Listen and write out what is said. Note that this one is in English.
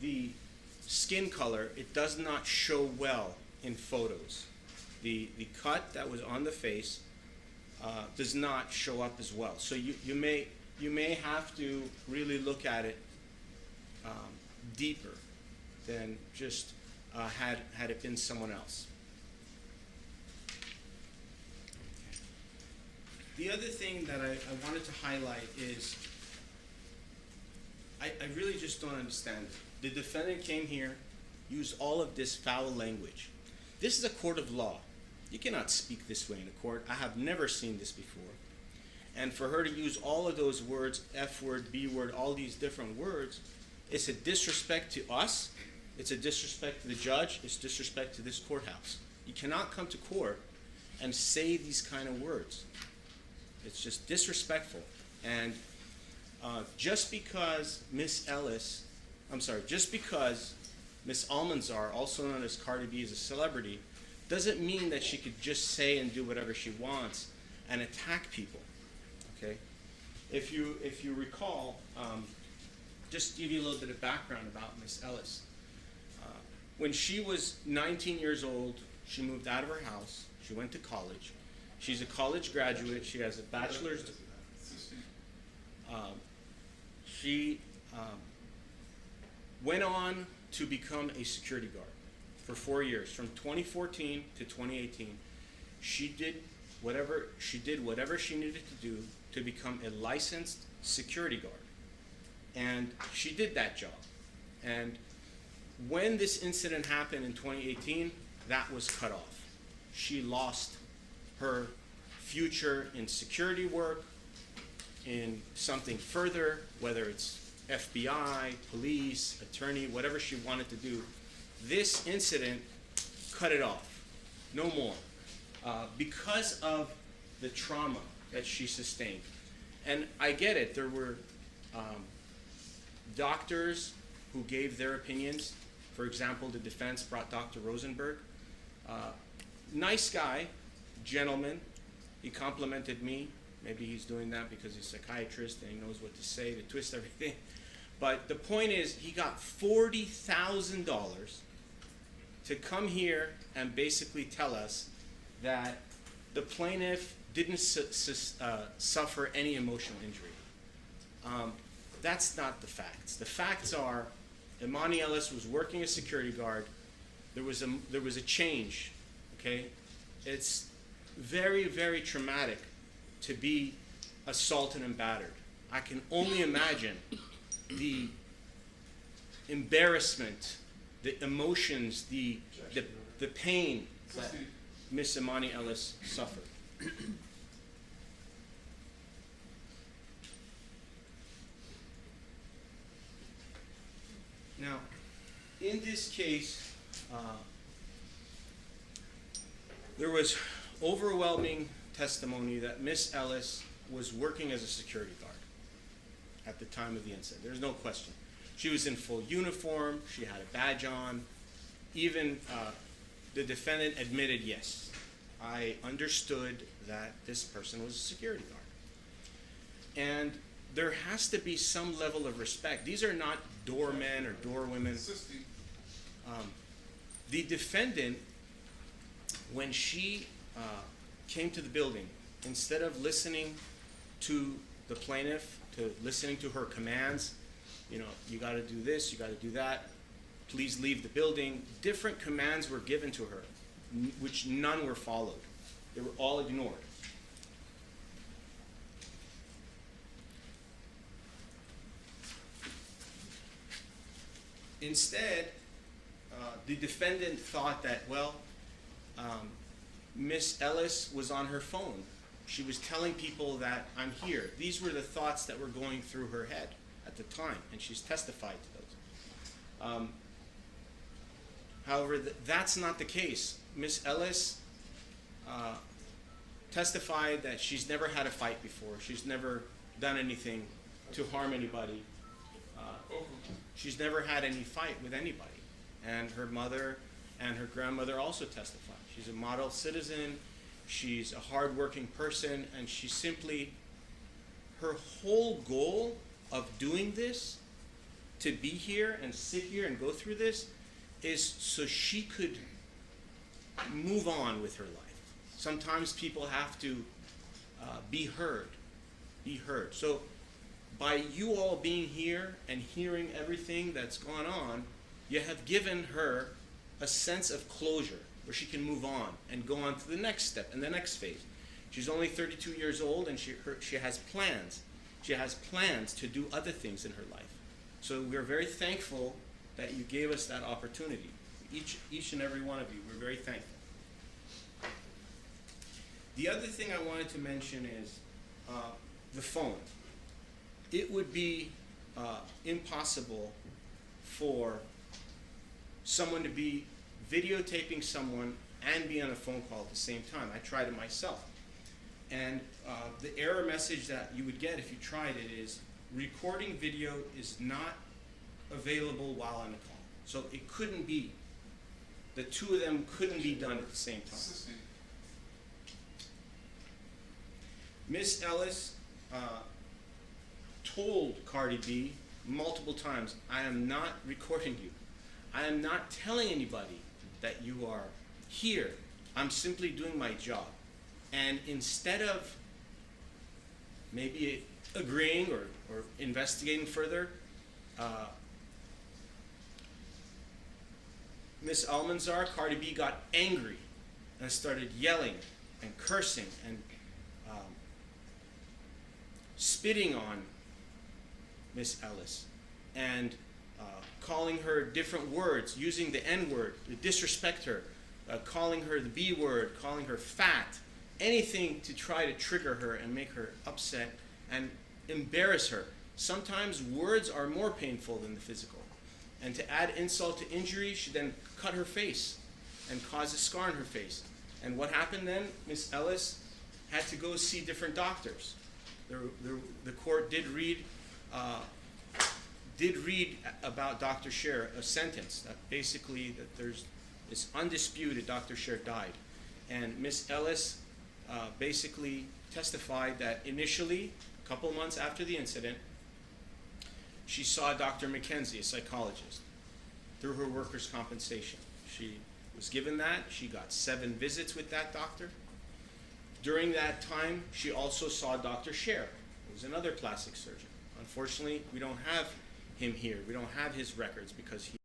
the skin color, it does not show well in photos. The cut that was on the face does not show up as well. So you may have to really look at it deeper than just had it been someone else. The other thing that I wanted to highlight is I really just don't understand it. The defendant came here, used all of this foul language. This is a court of law. You cannot speak this way in a court. I have never seen this before. And for her to use all of those words, F word, B word, all these different words, it's a disrespect to us, it's a disrespect to the judge, it's disrespect to this courthouse. You cannot come to court and say these kind of words. It's just disrespectful. And just because Miss Almanzar, also known as Cardi B, is a celebrity, doesn't mean that she could just say and do whatever she wants and attack people. Okay? If you recall, just to give you a little bit of background about Miss Ellis. When she was 19 years old, she moved out of her house. She went to college. She's a college graduate. She has a bachelor's. She went on to become a security guard for 4 years, from 2014 to 2018. She did whatever she needed to do to become a licensed security guard. And she did that job. And when this incident happened in 2018, that was cut off. She lost her future in security work, in something further, whether it's FBI, police, attorney, whatever she wanted to do. This incident cut it off. No more. Because of the trauma that she sustained. And I get it. There were doctors who gave their opinions. For example, the defense brought Dr. Rosenberg. Nice guy, gentleman. He complimented me. Maybe he's doing that because he's a psychiatrist and he knows what to say to twist everything. But the point is, he got $40,000 to come here and basically tell us that the plaintiff didn't suffer any emotional injury. That's not the facts. The facts are, Imani Ellis was working as security guard. There was a change. Okay, it's very, very traumatic to be assaulted and battered. I can only imagine the embarrassment, the emotions, the pain that Miss Imani Ellis suffered. Now, in this case, there was overwhelming testimony that Miss Ellis was working as a security guard at the time of the incident. There's no question. She was in full uniform. She had a badge on. Even the defendant admitted, yes, I understood that this person was a security guard. And there has to be some level of respect. These are not doormen or doorwomen. The defendant, when she came to the building, instead of listening to the plaintiff, to listening to her commands, you got to do this, you got to do that, please leave the building, different commands were given to her, which none were followed. They were all ignored. Instead, the defendant thought that, Miss Ellis was on her phone. She was telling people that I'm here. These were the thoughts that were going through her head at the time, and she's testified to those. However, that's not the case. Miss Ellis testified that she's never had a fight before. She's never done anything to harm anybody. She's never had any fight with anybody. And her mother and her grandmother also testified. She's a model citizen. She's a hardworking person, and she simply, her whole goal of doing this to be here and sit here and go through this is so she could move on with her life. Sometimes people have to be heard. So by you all being here and hearing everything that's gone on, you have given her a sense of closure where she can move on and go on to the next step and the next phase. She's only 32 years old, and she has plans. She has plans to do other things in her life. So we're very thankful that you gave us that opportunity. Each and every one of you, we're very thankful. The other thing I wanted to mention is the phone. It would be impossible for someone to be videotaping someone and be on a phone call at the same time. I tried it myself. And the error message that you would get if you tried it is, recording video is not available while on a call. So it couldn't be. The two of them couldn't be done at the same time. Miss Ellis told Cardi B multiple times, I am not recording you. I am not telling anybody that you are here. I'm simply doing my job. And instead of maybe agreeing or investigating further, Miss Almanzar, Cardi B, got angry and started yelling and cursing and spitting on Miss Ellis and calling her different words, using the N-word to disrespect her, calling her the B-word, calling her fat, anything to try to trigger her and make her upset and embarrass her. Sometimes words are more painful than the physical. And to add insult to injury, she then cut her face and caused a scar on her face. And what happened then? Miss Ellis had to go see different doctors. The court did read about Dr. Sher, a sentence that basically that it's undisputed Dr. Sher died. And Miss Ellis basically testified that initially, a couple months after the incident, she saw Dr. McKenzie, a psychologist, through her workers' compensation. She was given that. She got 7 visits with that doctor. During that time, she also saw Dr. Sher, who was another plastic surgeon. Unfortunately, we don't have him here. We don't have his records because he